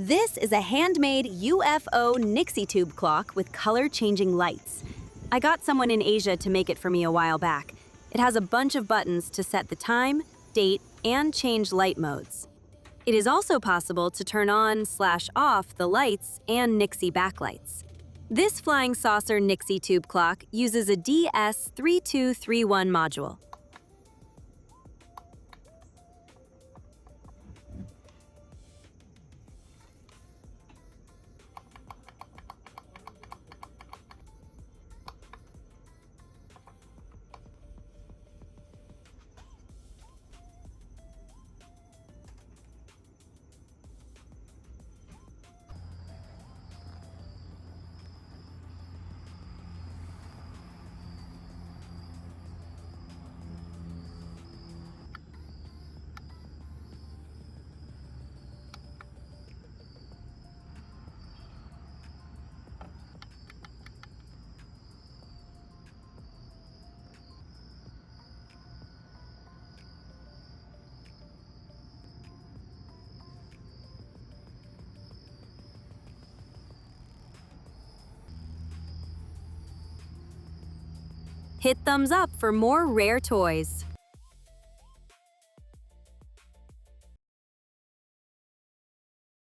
This is a handmade UFO Nixie Tube clock with color-changing lights. I got someone in Asia to make it for me a while back. It has a bunch of buttons to set the time, date, and change light modes. It is also possible to turn on/off the lights and Nixie backlights. This flying saucer Nixie Tube clock uses a DS3231 module. Hit thumbs up for more rare toys.